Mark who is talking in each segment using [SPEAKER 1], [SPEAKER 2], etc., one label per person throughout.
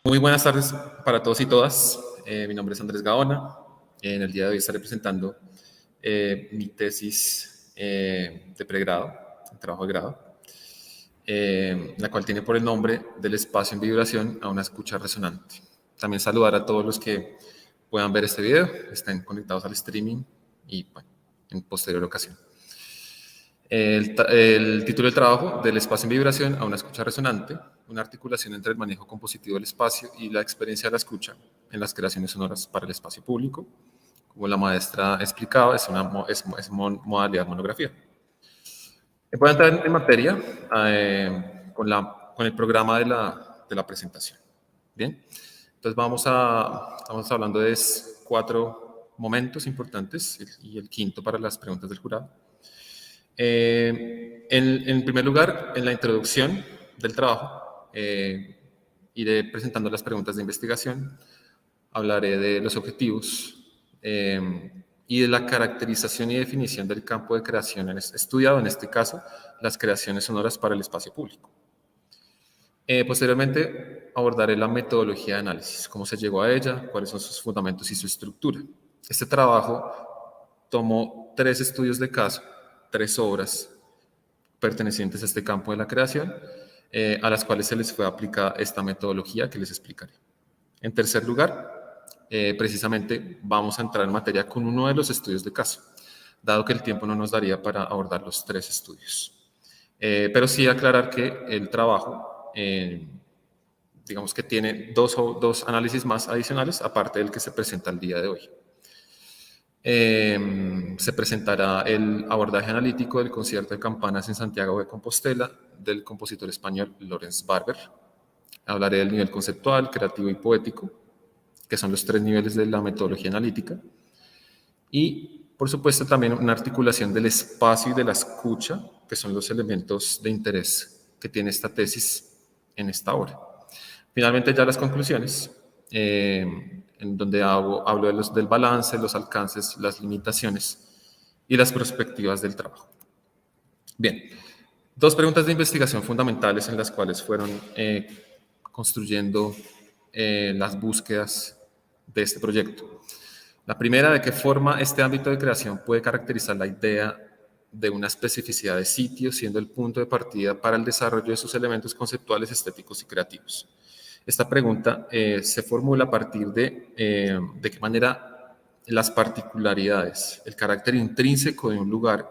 [SPEAKER 1] Muy buenas tardes para todos y todas. Mi nombre es Andrés Gaona. En el día de hoy estaré presentando mi tesis de pregrado, trabajo de grado, la cual tiene por el nombre del espacio en vibración a una escucha resonante. También saludar a todos los que puedan ver este video, estén conectados al streaming y bueno, en posterior ocasión. El título del trabajo, del espacio en vibración a una escucha resonante, una articulación entre el manejo compositivo del espacio y la experiencia de la escucha en las creaciones sonoras para el espacio público. Como la maestra explicaba, es modalidad monografía. Voy a entrar en materia con el programa de la presentación. Bien, entonces estamos hablando de 4 momentos importantes y el quinto para las preguntas del jurado. En primer lugar, en la introducción del trabajo, iré presentando las preguntas de investigación, hablaré de los objetivos y de la caracterización y definición del campo de creación estudiado, en este caso, las creaciones sonoras para el espacio público. Posteriormente, abordaré la metodología de análisis, cómo se llegó a ella, cuáles son sus fundamentos y su estructura. Este trabajo tomó 3 estudios de caso, 3 obras pertenecientes a este campo de la creación, a las cuales se les fue aplicada esta metodología que les explicaré. En tercer lugar, precisamente vamos a entrar en materia con uno de los estudios de caso, dado que el tiempo no nos daría para abordar los 3 estudios. Pero sí aclarar que el trabajo, digamos que tiene dos análisis más adicionales, aparte del que se presenta el día de hoy. Se presentará el abordaje analítico del concierto de campanas en Santiago de Compostela del compositor español Lorenz Barber. Hablaré del nivel conceptual, creativo y poético, que son los 3 niveles de la metodología analítica. Y, por supuesto, también una articulación del espacio y de la escucha, que son los elementos de interés que tiene esta tesis en esta obra. Finalmente, ya las conclusiones, en donde hablo del balance, los alcances, las limitaciones y las perspectivas del trabajo. Bien, 2 preguntas de investigación fundamentales en las cuales fueron construyendo las búsquedas de este proyecto. La primera, de qué forma este ámbito de creación puede caracterizar la idea de una especificidad de sitio, siendo el punto de partida para el desarrollo de sus elementos conceptuales, estéticos y creativos. Esta pregunta se formula a partir de qué manera las particularidades, el carácter intrínseco de un lugar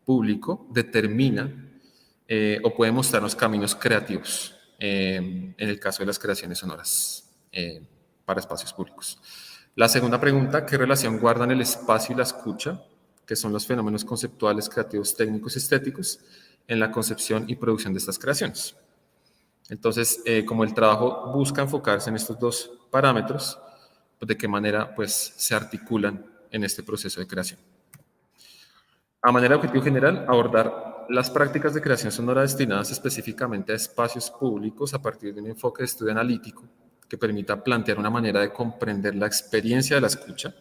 [SPEAKER 1] público determina o puede mostrarnos caminos creativos en el caso de las creaciones sonoras para espacios públicos. La segunda pregunta, ¿qué relación guardan el espacio y la escucha, que son los fenómenos conceptuales, creativos, técnicos y estéticos, en la concepción y producción de estas creaciones? Entonces, como el trabajo busca enfocarse en estos 2 parámetros, pues de qué manera pues, se articulan en este proceso de creación. A manera de objetivo general, abordar las prácticas de creación sonora destinadas específicamente a espacios públicos a partir de un enfoque de estudio analítico que permita plantear una manera de comprender la experiencia de la escucha,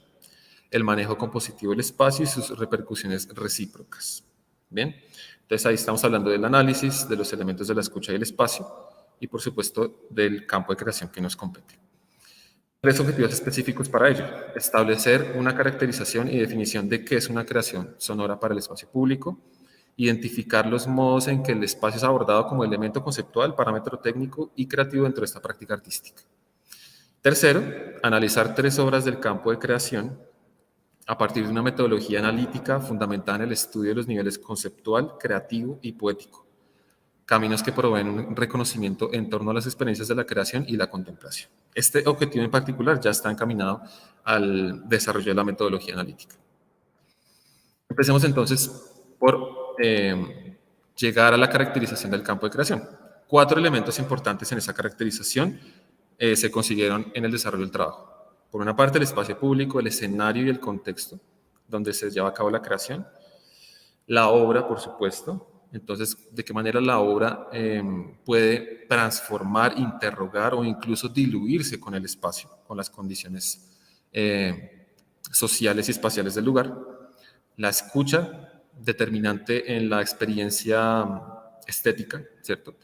[SPEAKER 1] el manejo compositivo del espacio y sus repercusiones recíprocas. Bien, entonces ahí estamos hablando del análisis, de los elementos de la escucha y el espacio, y por supuesto del campo de creación que nos compete. 3 objetivos específicos para ello: establecer una caracterización y definición de qué es una creación sonora para el espacio público, identificar los modos en que el espacio es abordado como elemento conceptual, parámetro técnico y creativo dentro de esta práctica artística. Tercero, analizar 3 obras del campo de creación a partir de una metodología analítica fundamentada en el estudio de los niveles conceptual, creativo y poético, caminos que proveen un reconocimiento en torno a las experiencias de la creación y la contemplación. Este objetivo en particular ya está encaminado al desarrollo de la metodología analítica. Empecemos entonces por llegar a la caracterización del campo de creación. 4 elementos importantes en esa caracterización se consiguieron en el desarrollo del trabajo. Por una parte, el espacio público, el escenario y el contexto donde se lleva a cabo la creación. La obra, por supuesto. Entonces, ¿de qué manera la obra puede transformar, interrogar o incluso diluirse con el espacio, con las condiciones sociales y espaciales del lugar? La escucha, determinante en la experiencia estética, ¿cierto?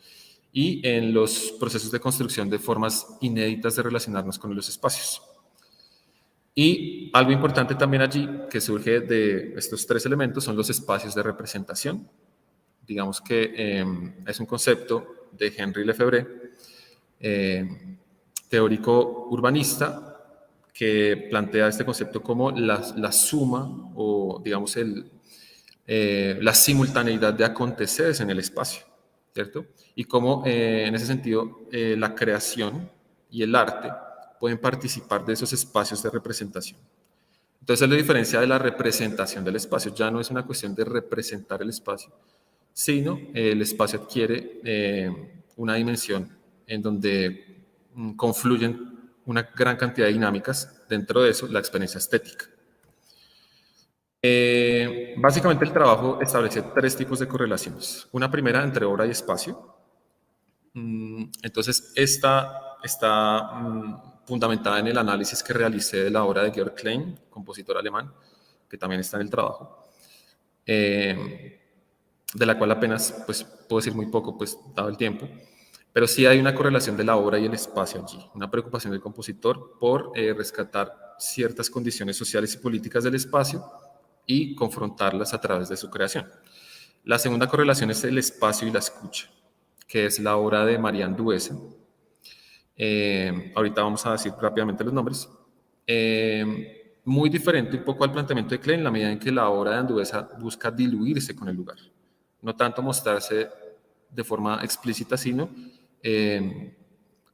[SPEAKER 1] y en los procesos de construcción de formas inéditas de relacionarnos con los espacios. Y algo importante también allí que surge de estos tres elementos son los espacios de representación. Digamos que es un concepto de Henri Lefebvre, teórico urbanista, que plantea este concepto como la suma o, digamos, la simultaneidad de aconteceres en el espacio, ¿cierto? Y cómo, en ese sentido, la creación y el arte pueden participar de esos espacios de representación. Entonces, es la diferencia de la representación del espacio. Ya no es una cuestión de representar el espacio, sino el espacio adquiere una dimensión en donde confluyen una gran cantidad de dinámicas, dentro de eso la experiencia estética. Básicamente el trabajo establece tres tipos de correlaciones. Una primera entre obra y espacio. Entonces, esta está fundamentada en el análisis que realicé de la obra de Georg Klein, compositor alemán, que también está en el trabajo, de la cual apenas pues, puedo decir muy poco, pues dado el tiempo, pero sí hay una correlación de la obra y el espacio allí, una preocupación del compositor por rescatar ciertas condiciones sociales y políticas del espacio y confrontarlas a través de su creación. La segunda correlación es el espacio y la escucha, que es la obra de Marianne Duesse. Ahorita vamos a decir rápidamente los nombres. Muy diferente un poco al planteamiento de Klein, en la medida en que la obra de Andueza busca diluirse con el lugar, no tanto mostrarse de forma explícita, sino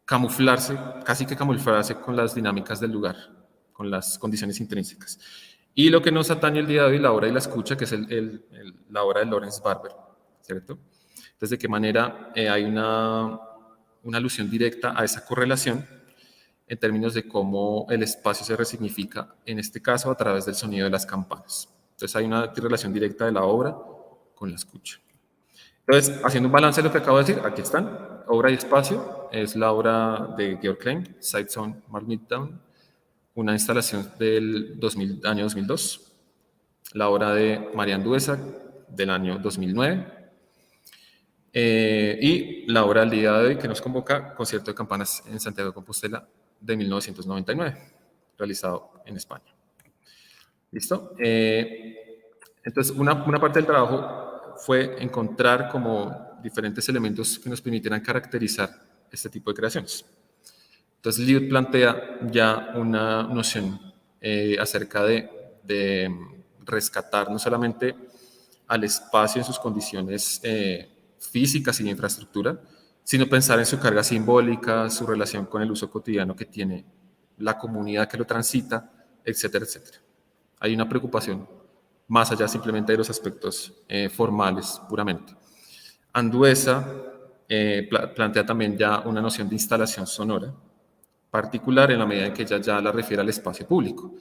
[SPEAKER 1] camuflarse, casi que camuflarse con las dinámicas del lugar, con las condiciones intrínsecas. Y lo que nos atañe el día de hoy, la obra y la escucha, que es la obra de Lawrence Barber, ¿cierto? Entonces, ¿de qué manera hay una alusión directa a esa correlación en términos de cómo el espacio se resignifica, en este caso a través del sonido de las campanas? Entonces, hay una relación directa de la obra con la escucha. Entonces, haciendo un balance de lo que acabo de decir, aquí están. Obra y espacio es la obra de Georg Klein, Sights on Marmitdown, una instalación del año 2002. La obra de Marianne Duessa del año 2009. Y la obra del día de hoy que nos convoca, Concierto de Campanas en Santiago de Compostela de 1999, realizado en España. ¿Listo? Entonces, una parte del trabajo fue encontrar como diferentes elementos que nos permitieran caracterizar este tipo de creaciones. Entonces, Liud plantea ya una noción acerca de rescatar no solamente al espacio en sus condiciones físicas y de infraestructura, sino pensar en su carga simbólica, su relación con el uso cotidiano que tiene la comunidad que lo transita, etcétera, etcétera. Hay una preocupación más allá simplemente de los aspectos formales puramente. Andueza plantea también ya una noción de instalación sonora, particular en la medida en que ella ya la refiere al espacio público.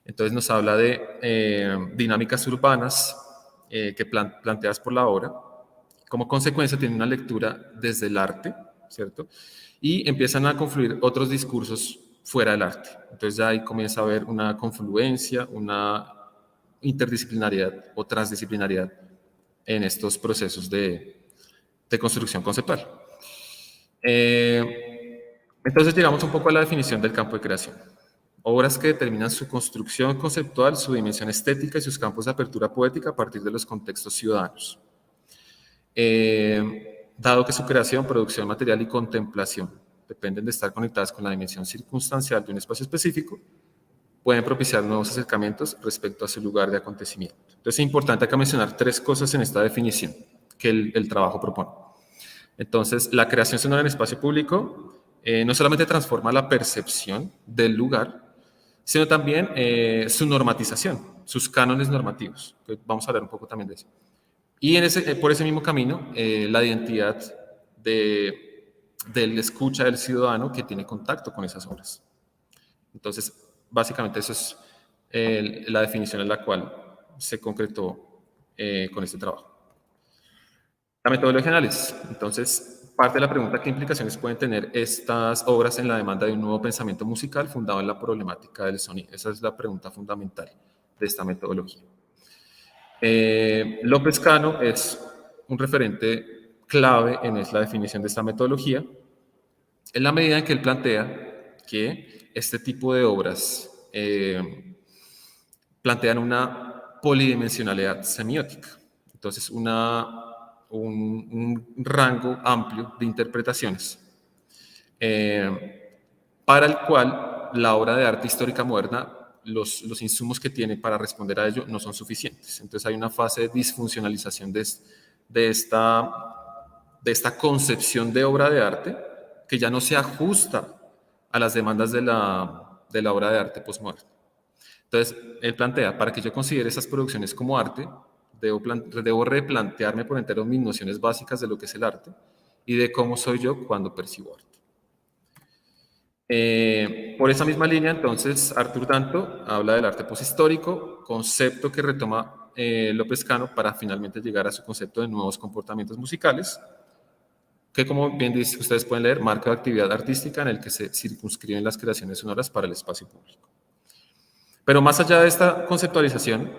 [SPEAKER 1] Entonces nos habla de dinámicas urbanas que planteadas por la obra. Como consecuencia tiene una lectura desde el arte, ¿cierto? Y empiezan a confluir otros discursos fuera del arte. Entonces ya ahí comienza a haber una confluencia, una interdisciplinariedad o transdisciplinariedad en estos procesos de construcción conceptual. Entonces llegamos un poco a la definición del campo de creación. Obras que determinan su construcción conceptual, su dimensión estética y sus campos de apertura poética a partir de los contextos ciudadanos. Dado que su creación, producción material y contemplación dependen de estar conectadas con la dimensión circunstancial de un espacio específico, pueden propiciar nuevos acercamientos respecto a su lugar de acontecimiento. Entonces es importante acá mencionar tres cosas en esta definición que el trabajo propone. Entonces, la creación sonora en espacio público no solamente transforma la percepción del lugar, sino también su normatización, sus cánones normativos. Vamos a hablar un poco también de eso. Y por ese mismo camino, la identidad del escucha del ciudadano que tiene contacto con esas obras. Entonces, básicamente eso es la definición en la cual se concretó con este trabajo. La metodología de análisis. Entonces, parte de la pregunta: ¿qué implicaciones pueden tener estas obras en la demanda de un nuevo pensamiento musical fundado en la problemática del sonido? Esa es la pregunta fundamental de esta metodología. López Cano es un referente clave en la definición de esta metodología, en la medida en que él plantea que este tipo de obras plantean una polidimensionalidad semiótica. Entonces, un rango amplio de interpretaciones para el cual la obra de arte histórica moderna, los insumos que tiene para responder a ello no son suficientes. Entonces hay una fase de disfuncionalización de esta concepción de obra de arte que ya no se ajusta a las demandas de la obra de arte postmoderna. Entonces, él plantea, para que yo considere esas producciones como arte, debo replantearme por entero mis nociones básicas de lo que es el arte y de cómo soy yo cuando percibo arte. Por esa misma línea, entonces, Arthur Danto habla del arte poshistórico, concepto que retoma López Cano para finalmente llegar a su concepto de nuevos comportamientos musicales, que, como bien dice, ustedes pueden leer, marca de actividad artística en el que se circunscriben las creaciones sonoras para el espacio público. Pero más allá de esta conceptualización,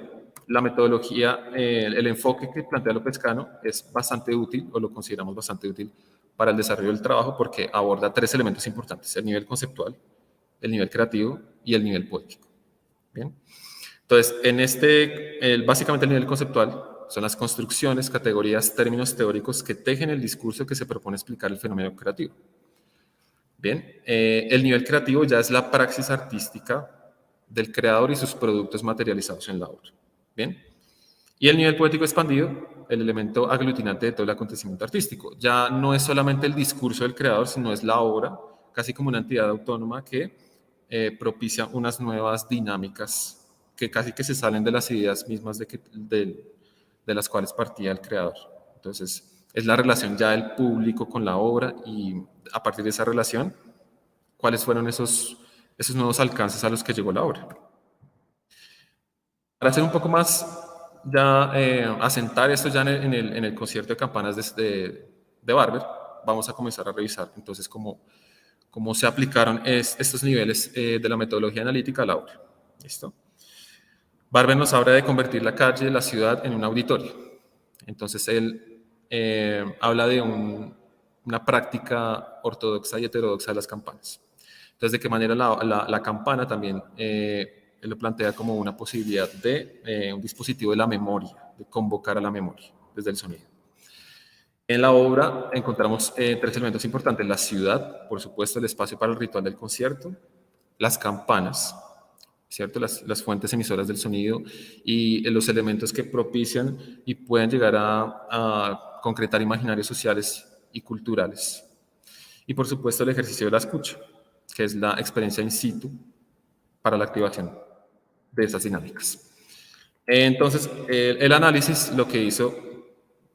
[SPEAKER 1] la metodología, el enfoque que plantea López Cano es bastante útil, o lo consideramos bastante útil, para el desarrollo del trabajo porque aborda 3 elementos importantes: el nivel conceptual, el nivel creativo y el nivel poético. ¿Bien? Entonces, básicamente el nivel conceptual son las construcciones, categorías, términos teóricos que tejen el discurso que se propone explicar el fenómeno creativo. Bien, el nivel creativo ya es la praxis artística del creador y sus productos materializados en la obra. Bien, y el nivel poético expandido, el elemento aglutinante de todo el acontecimiento artístico. Ya no es solamente el discurso del creador, sino es la obra, casi como una entidad autónoma que propicia unas nuevas dinámicas que casi que se salen de las ideas mismas de las cuales partía el creador. Entonces, es la relación ya del público con la obra y a partir de esa relación, ¿cuáles fueron esos nuevos alcances a los que llegó la obra? Para hacer un poco más, ya asentar esto ya en el concierto de campanas de Barber, vamos a comenzar a revisar entonces cómo se aplicaron estos niveles de la metodología analítica a la obra. ¿Listo? Barber nos habla de convertir la calle, la ciudad, en un auditorio. Entonces él habla de una práctica ortodoxa y heterodoxa de las campanas. Entonces, de qué manera la campana también él lo plantea como una posibilidad de un dispositivo de la memoria, de convocar a la memoria desde el sonido. En la obra encontramos 3 elementos importantes: la ciudad, por supuesto, el espacio para el ritual del concierto, las campanas, ¿cierto? Las fuentes emisoras del sonido y los elementos que propician y pueden llegar a concretar imaginarios sociales y culturales. Y por supuesto el ejercicio de la escucha, que es la experiencia in situ para la activación de esas dinámicas. Entonces, el análisis lo que hizo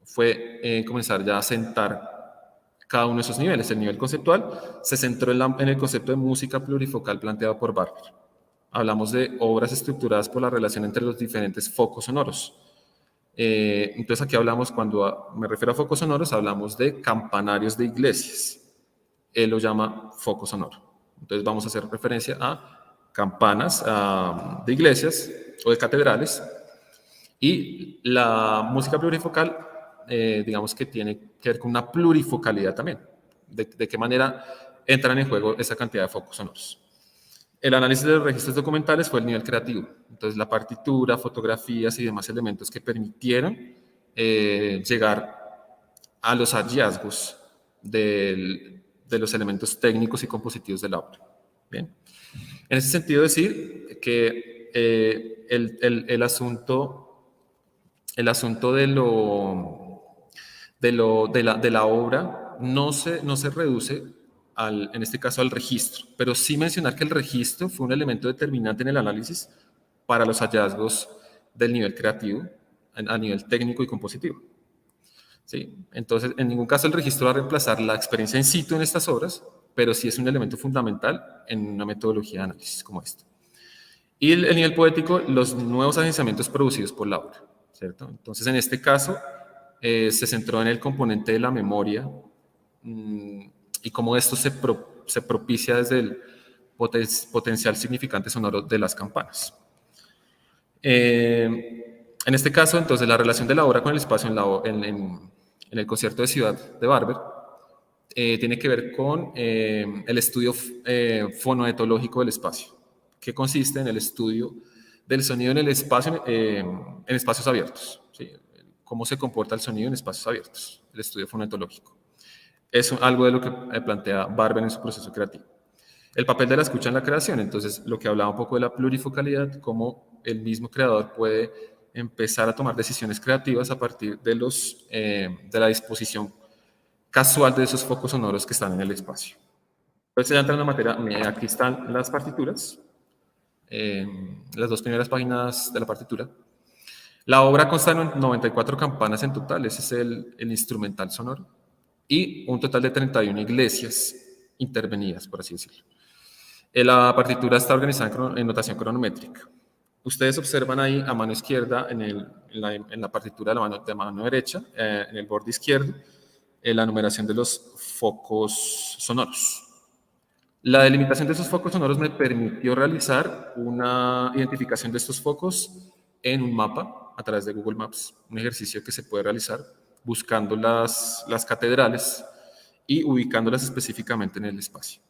[SPEAKER 1] fue comenzar ya a sentar cada uno de esos niveles. El nivel conceptual se centró en el concepto de música plurifocal planteado por Barber. Hablamos de obras estructuradas por la relación entre los diferentes focos sonoros. Entonces aquí hablamos, cuando me refiero a focos sonoros, hablamos de campanarios de iglesias. Él lo llama foco sonoro. Entonces vamos a hacer referencia a campanas de iglesias o de catedrales. Y la música plurifocal, digamos que tiene que ver con una plurifocalidad también. De qué manera entran en juego esa cantidad de focos sonoros. El análisis de los registros documentales fue el nivel creativo. Entonces, la partitura, fotografías y demás elementos que permitieron llegar a los hallazgos de los elementos técnicos y compositivos de la obra. Bien. En ese sentido, decir que el asunto de la obra no se reduce en este caso al registro, pero sí mencionar que el registro fue un elemento determinante en el análisis para los hallazgos del nivel creativo a nivel técnico y compositivo. ¿Sí? Entonces, en ningún caso el registro va a reemplazar la experiencia in situ en estas obras, pero sí es un elemento fundamental en una metodología de análisis como esta. Y el nivel poético, los nuevos agenciamientos producidos por la obra, ¿cierto? Entonces, en este caso, se centró en el componente de la memoria y cómo esto se propicia desde el potencial significante sonoro de las campanas. En este caso, entonces, la relación de la obra con el espacio en en el concierto de Ciudad de Barber, tiene que ver con el estudio fonoetológico del espacio, que consiste en el estudio del sonido en el espacio, en espacios abiertos. ¿Sí? Cómo se comporta el sonido en espacios abiertos, el estudio fonoetológico. Es algo de lo que plantea Barber en su proceso creativo. El papel de la escucha en la creación, entonces lo que hablaba un poco de la plurifocalidad, cómo el mismo creador puede empezar a tomar decisiones creativas a partir de, de la disposición casual de esos focos sonoros que están en el espacio. Entonces ya entra en la materia, aquí están las partituras, las dos primeras páginas de la partitura. La obra consta de 94 campanas en total, ese es el instrumental sonoro, y un total de 31 iglesias intervenidas, por así decirlo. La partitura está organizada en notación cronométrica. Ustedes observan ahí a mano izquierda, en la partitura de mano derecha, en el borde izquierdo, la numeración de los focos sonoros. La delimitación de esos focos sonoros me permitió realizar una identificación de estos focos en un mapa a través de Google Maps, un ejercicio que se puede realizar buscando las catedrales y ubicándolas específicamente en el espacio.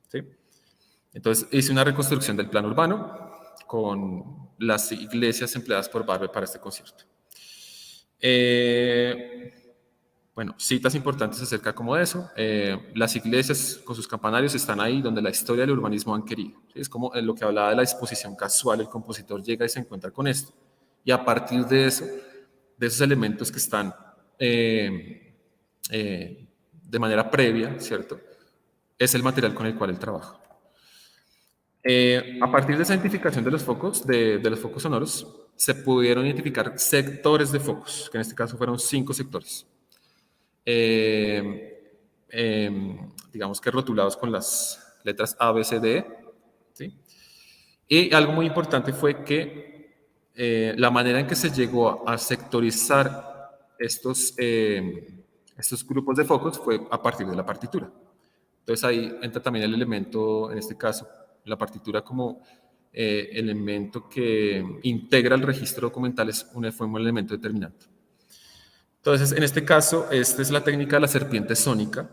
[SPEAKER 1] ¿Sí? Entonces hice una reconstrucción del plano urbano con las iglesias empleadas por Barber para este concierto. Bueno, citas importantes acerca como de eso. Las iglesias con sus campanarios están ahí donde la historia del urbanismo han querido. ¿Sí? Es como lo que hablaba de la disposición casual. El compositor llega y se encuentra con esto. Y a partir de eso, de esos elementos que están de manera previa, ¿cierto? Es el material con el cual él trabaja. A partir de esa identificación de los focos, de los focos sonoros, se pudieron identificar sectores de focos, que en este caso fueron 5 sectores. Digamos que rotulados con las letras A, B, C, D, E, ¿sí? Y algo muy importante fue que la manera en que se llegó a sectorizar estos grupos de focos fue a partir de la partitura. Entonces ahí entra también el elemento, en este caso, la partitura como elemento que integra el registro documental, fue un elemento determinante. Entonces, en este caso, esta es la técnica de la serpiente sónica,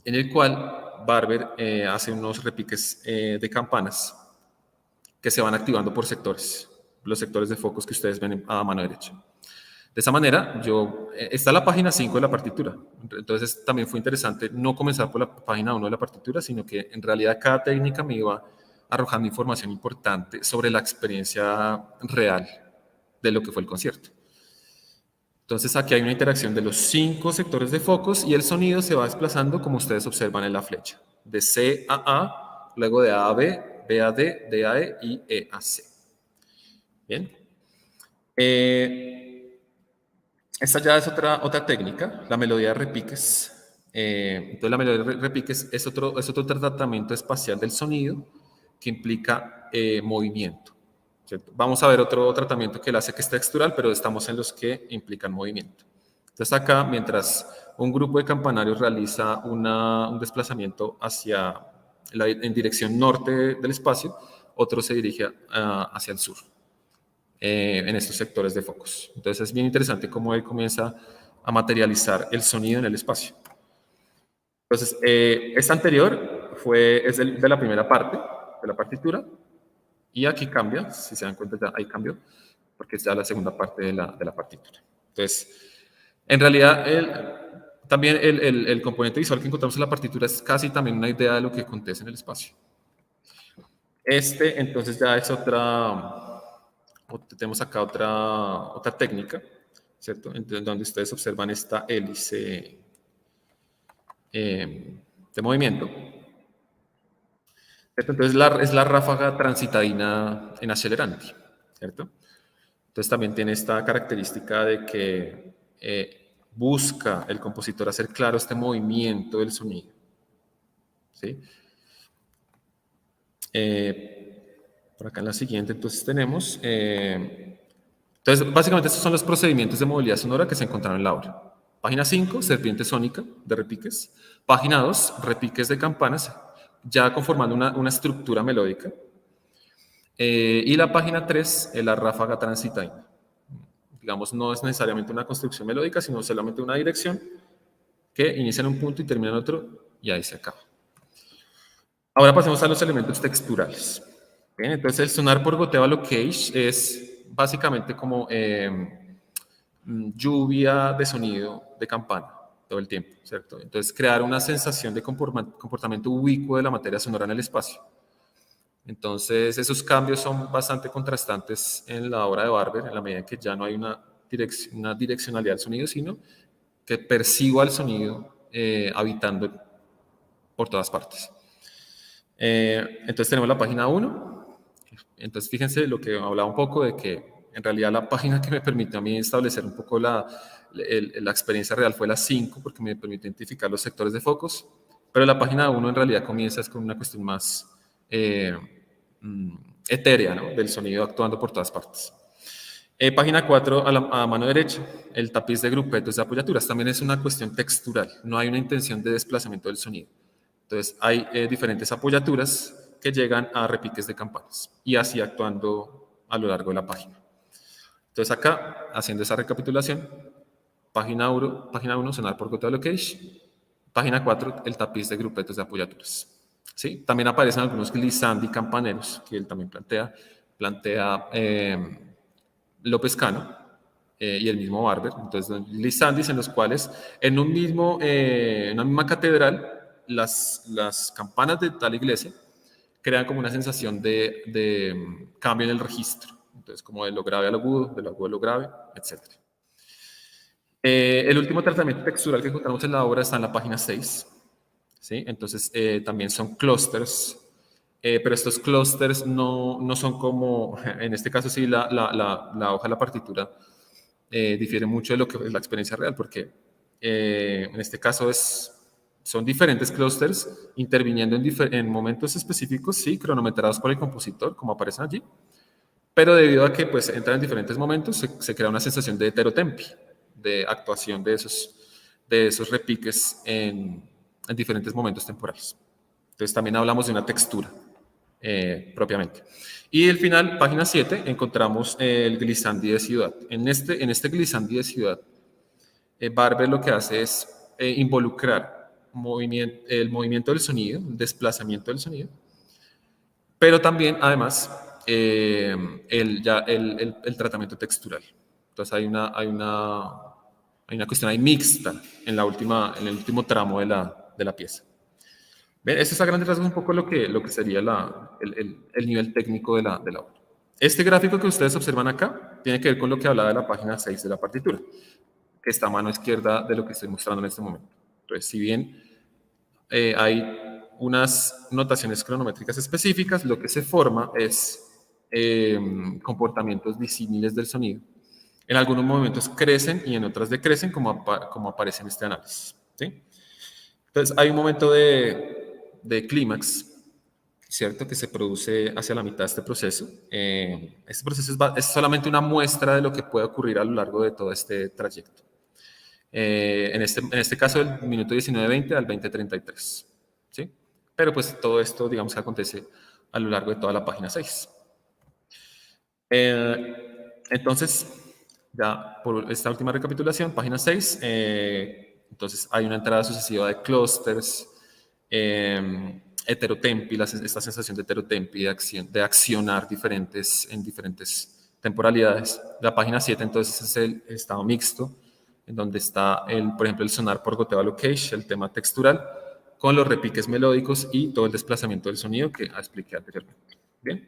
[SPEAKER 1] en el cual Barber hace unos repiques de campanas que se van activando por sectores, los sectores de focos que ustedes ven a mano derecha. De esa manera, está la página 5 de la partitura. Entonces, también fue interesante no comenzar por la página 1 de la partitura, sino que en realidad cada técnica me iba arrojando información importante sobre la experiencia real de lo que fue el concierto. Entonces, aquí hay una interacción de los 5 sectores de focos y el sonido se va desplazando como ustedes observan en la flecha, de C a A, luego de A a B, B a D, D a E y E a C. Bien. Esta ya es otra técnica, la melodía de repiques. Entonces, la melodía de repiques es otro tratamiento espacial del sonido que implica movimiento. ¿Cierto? Vamos a ver otro tratamiento que él hace que es textural, pero estamos en los que implican movimiento. Entonces, acá, mientras un grupo de campanarios realiza un desplazamiento en dirección norte del espacio, otro se dirige hacia el sur. En estos sectores de focos. Entonces es bien interesante cómo él comienza a materializar el sonido en el espacio. Entonces, esta anterior es de la primera parte de la partitura y aquí cambia, si se dan cuenta ya ahí cambió, porque es ya la segunda parte de la partitura. Entonces, en realidad también el componente visual que encontramos en la partitura es casi también una idea de lo que acontece en el espacio. Entonces ya es tenemos acá otra técnica, ¿cierto? Donde ustedes observan esta hélice de movimiento. ¿Cierto? Entonces es la ráfaga transitadina en acelerante, ¿cierto? Entonces también tiene esta característica de que busca el compositor hacer claro este movimiento del sonido, ¿sí? Por acá en la siguiente, entonces tenemos... entonces, básicamente estos son los procedimientos de movilidad sonora que se encontraron en la obra. Página 5, serpiente sónica de repiques. Página 2, repiques de campanas, ya conformando una estructura melódica. Y la página 3, la ráfaga transitadina. Digamos, no es necesariamente una construcción melódica, sino solamente una dirección que inicia en un punto y termina en otro, y ahí se acaba. Ahora pasemos a los elementos texturales. Bien, entonces el sonar por goteo locage es básicamente como lluvia de sonido de campana todo el tiempo, ¿cierto? Entonces crear una sensación de comportamiento ubicuo de la materia sonora en el espacio. Entonces esos cambios son bastante contrastantes en la obra de Barber, en la medida que ya no hay una direccionalidad del sonido, sino que percibo al sonido habitando por todas partes. Entonces tenemos la página 1. Entonces fíjense lo que hablaba un poco de que en realidad la página que me permitió a mí establecer un poco la experiencia real fue la 5, porque me permite identificar los sectores de focos, pero la página 1 en realidad comienza con una cuestión más etérea, ¿no? Del sonido actuando por todas partes. Página 4 a mano derecha, el tapiz de grupetos de apoyaturas. También es una cuestión textural, no hay una intención de desplazamiento del sonido. Entonces hay diferentes apoyaturas que llegan a repiques de campanas y así actuando a lo largo de la página. Entonces acá, haciendo esa recapitulación, página 1, sonar por goteo locage, página 4, el tapiz de grupetos de apoyaturas. ¿Sí? También aparecen algunos glissandi campaneros que él también plantea López Cano y el mismo Barber. Entonces, glissandis en los cuales en una misma catedral las campanas de tal iglesia crean como una sensación de cambio en el registro. Entonces, como de lo grave a lo agudo, de lo agudo a lo grave, etc. El último tratamiento textural que encontramos en la obra está en la página 6. ¿Sí? Entonces, también son clusters, pero estos clusters no son como, en este caso sí, la hoja de la partitura difiere mucho de lo que es la experiencia real, porque en este caso son diferentes clusters interviniendo en momentos específicos, sí, cronometrados por el compositor, como aparecen allí, pero debido a que pues, entran en diferentes momentos, se crea una sensación de heterotempi, de actuación de esos repiques en diferentes momentos temporales. Entonces también hablamos de una textura propiamente. Y el final, página 7, encontramos el glissandi de ciudad. En este glissandi de ciudad, Barber lo que hace es involucrar el movimiento del sonido, el desplazamiento del sonido, pero también, además, el tratamiento textural. Entonces hay una cuestión ahí mixta en el último tramo de la pieza. ¿Ven? Este es a grandes rasgos un poco lo que sería el nivel técnico de la obra. Este gráfico que ustedes observan acá tiene que ver con lo que hablaba de la página 6 de la partitura, que está a mano izquierda de lo que estoy mostrando en este momento. Entonces, si bien hay unas notaciones cronométricas específicas, lo que se forma es comportamientos disímiles del sonido. En algunos momentos crecen y en otras decrecen, como aparece en este análisis. ¿Sí? Entonces, hay un momento de clímax, ¿cierto?, que se produce hacia la mitad de este proceso. Este proceso es solamente una muestra de lo que puede ocurrir a lo largo de todo este trayecto. En este caso, del minuto 19:20 al 20:33. ¿Sí? Pero pues todo esto, digamos, que acontece a lo largo de toda la página 6. Entonces, ya por esta última recapitulación, página 6, entonces hay una entrada sucesiva de clústeres, heterotempi, esta sensación de heterotempi, de accionar en diferentes temporalidades. La página 7 entonces es el estado mixto, en donde está, por ejemplo, el sonar por goteo locage, el tema textural, con los repiques melódicos y todo el desplazamiento del sonido que expliqué anteriormente. Bien.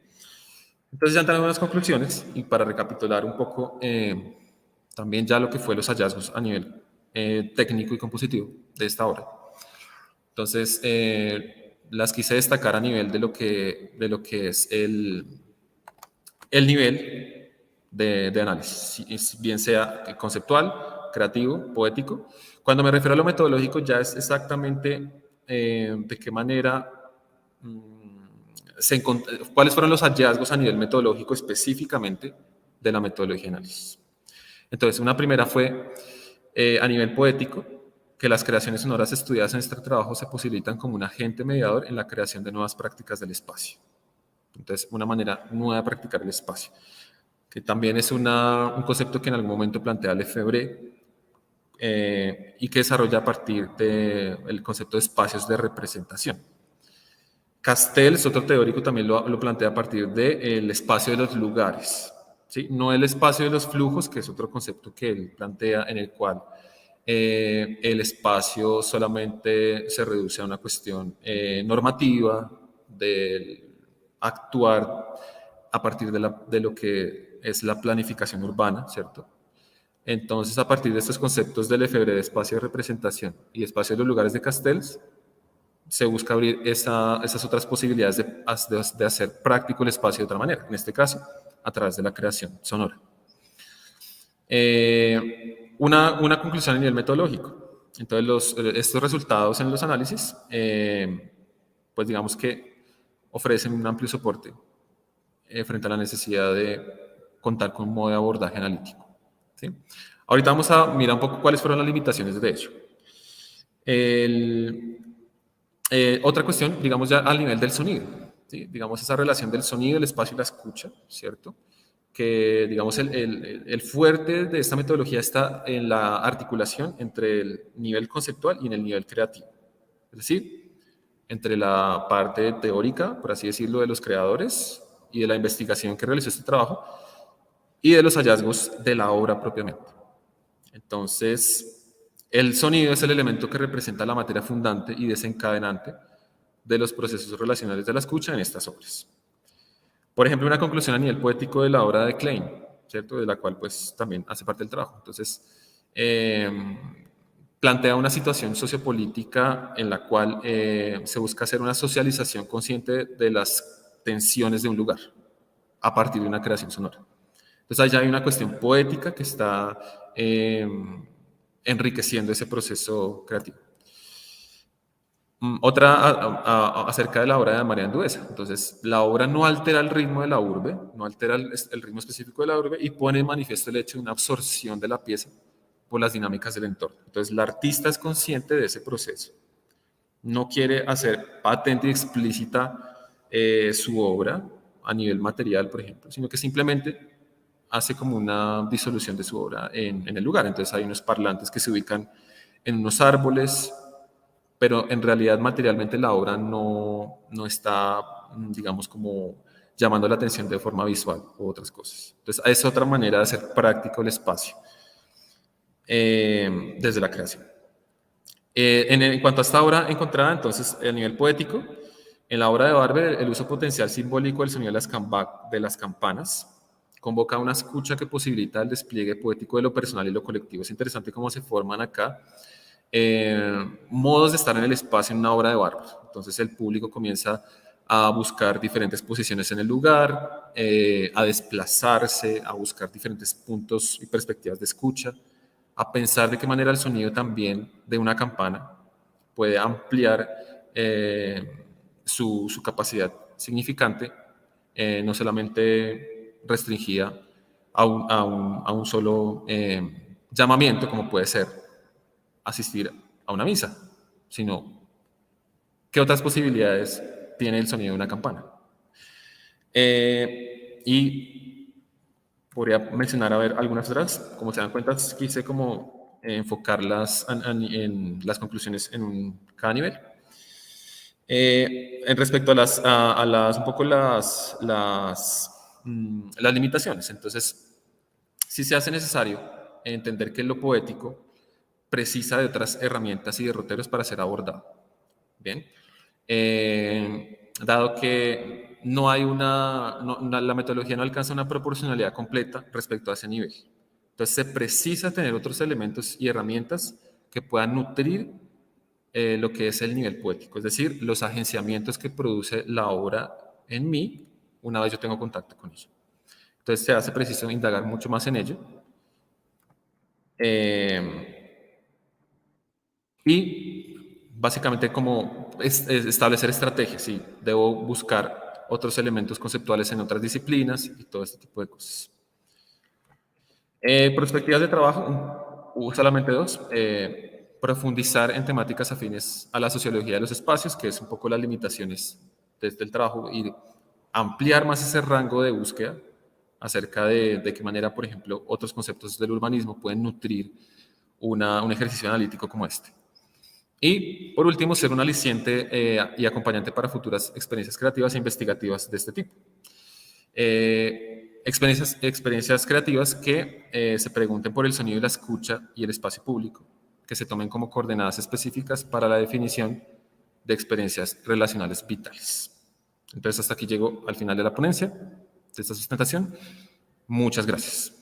[SPEAKER 1] Entonces ya entrando en las conclusiones y para recapitular un poco también ya lo que fue los hallazgos a nivel técnico y compositivo de esta obra. Entonces las quise destacar a nivel de lo que es el nivel de análisis, bien sea conceptual, creativo, poético. Cuando me refiero a lo metodológico ya es exactamente de qué manera cuáles fueron los hallazgos a nivel metodológico específicamente de la metodología de análisis. Entonces, una primera fue a nivel poético, que las creaciones sonoras estudiadas en este trabajo se posibilitan como un agente mediador en la creación de nuevas prácticas del espacio. Entonces, una manera nueva de practicar el espacio. que también es un concepto que en algún momento plantea Lefebvre y que desarrolla a partir del concepto de espacios de representación. Castells, otro teórico, también lo plantea a partir del espacio de los lugares, ¿sí? No el espacio de los flujos, que es otro concepto que él plantea, en el cual el espacio solamente se reduce a una cuestión normativa, de actuar a partir de lo que es la planificación urbana, ¿cierto? Entonces, a partir de estos conceptos de Lefebvre de espacio de representación y espacio de los lugares de Castells, se busca abrir esas otras posibilidades de hacer práctico el espacio de otra manera, en este caso, a través de la creación sonora. Una conclusión a nivel metodológico. Entonces, estos resultados en los análisis, pues digamos que ofrecen un amplio soporte frente a la necesidad de contar con un modo de abordaje analítico, ¿sí? Ahorita vamos a mirar un poco cuáles fueron las limitaciones de ello. Otra cuestión, digamos ya al nivel del sonido, ¿sí? Digamos esa relación del sonido, el espacio y la escucha, ¿cierto? Que digamos el fuerte de esta metodología está en la articulación entre el nivel conceptual y en el nivel creativo. Es decir, entre la parte teórica, por así decirlo, de los creadores y de la investigación que realizó este trabajo y de los hallazgos de la obra propiamente. Entonces, el sonido es el elemento que representa la materia fundante y desencadenante de los procesos relacionales de la escucha en estas obras. Por ejemplo, una conclusión a nivel poético de la obra de Klein, ¿cierto? De la cual pues también hace parte del trabajo. Entonces, plantea una situación sociopolítica en la cual se busca hacer una socialización consciente de las tensiones de un lugar a partir de una creación sonora. Entonces, allá hay una cuestión poética que está enriqueciendo ese proceso creativo. Otra acerca de la obra de María Anduesa. Entonces, la obra no altera el ritmo de la urbe, no altera el ritmo específico de la urbe y pone en manifiesto el hecho de una absorción de la pieza por las dinámicas del entorno. Entonces, la artista es consciente de ese proceso. No quiere hacer patente y explícita su obra a nivel material, por ejemplo, sino que simplemente hace como una disolución de su obra en el lugar. Entonces, hay unos parlantes que se ubican en unos árboles, pero en realidad materialmente la obra no está, digamos, como llamando la atención de forma visual u otras cosas. Entonces, es otra manera de hacer práctico el espacio desde la creación. En cuanto a esta obra encontrada, entonces, a nivel poético, en la obra de Barber, el uso potencial simbólico del sonido de las campanas convoca una escucha que posibilita el despliegue poético de lo personal y lo colectivo. Es interesante cómo se forman acá modos de estar en el espacio en una obra de Barber. Entonces el público comienza a buscar diferentes posiciones en el lugar, a desplazarse, a buscar diferentes puntos y perspectivas de escucha, a pensar de qué manera el sonido también de una campana puede ampliar su capacidad significante, no solamente restringida a un solo llamamiento, como puede ser asistir a una misa, sino qué otras posibilidades tiene el sonido de una campana. Y podría mencionar, a ver, algunas otras. Como se dan cuenta, quise como enfocarlas en las conclusiones en cada nivel. En respecto a un poco las limitaciones. Entonces, sí se hace necesario entender que lo poético precisa de otras herramientas y derroteros para ser abordado. Bien, dado que no hay la metodología no alcanza una proporcionalidad completa respecto a ese nivel. Entonces se precisa tener otros elementos y herramientas que puedan nutrir lo que es el nivel poético, es decir, los agenciamientos que produce la obra en mí una vez yo tengo contacto con ella. Entonces se hace preciso indagar mucho más en ello. Y básicamente como establecer estrategias, sí, debo buscar otros elementos conceptuales en otras disciplinas y todo este tipo de cosas. Perspectivas de trabajo, solamente dos. Profundizar en temáticas afines a la sociología de los espacios, que es un poco las limitaciones desde el trabajo, y ampliar más ese rango de búsqueda acerca de qué manera, por ejemplo, otros conceptos del urbanismo pueden nutrir un ejercicio analítico como este. Y, por último, ser un aliciente y acompañante para futuras experiencias creativas e investigativas de este tipo. Experiencias creativas que se pregunten por el sonido y la escucha y el espacio público, que se tomen como coordenadas específicas para la definición de experiencias relacionales vitales. Entonces, hasta aquí llego al final de la ponencia, de esta sustentación. Muchas gracias.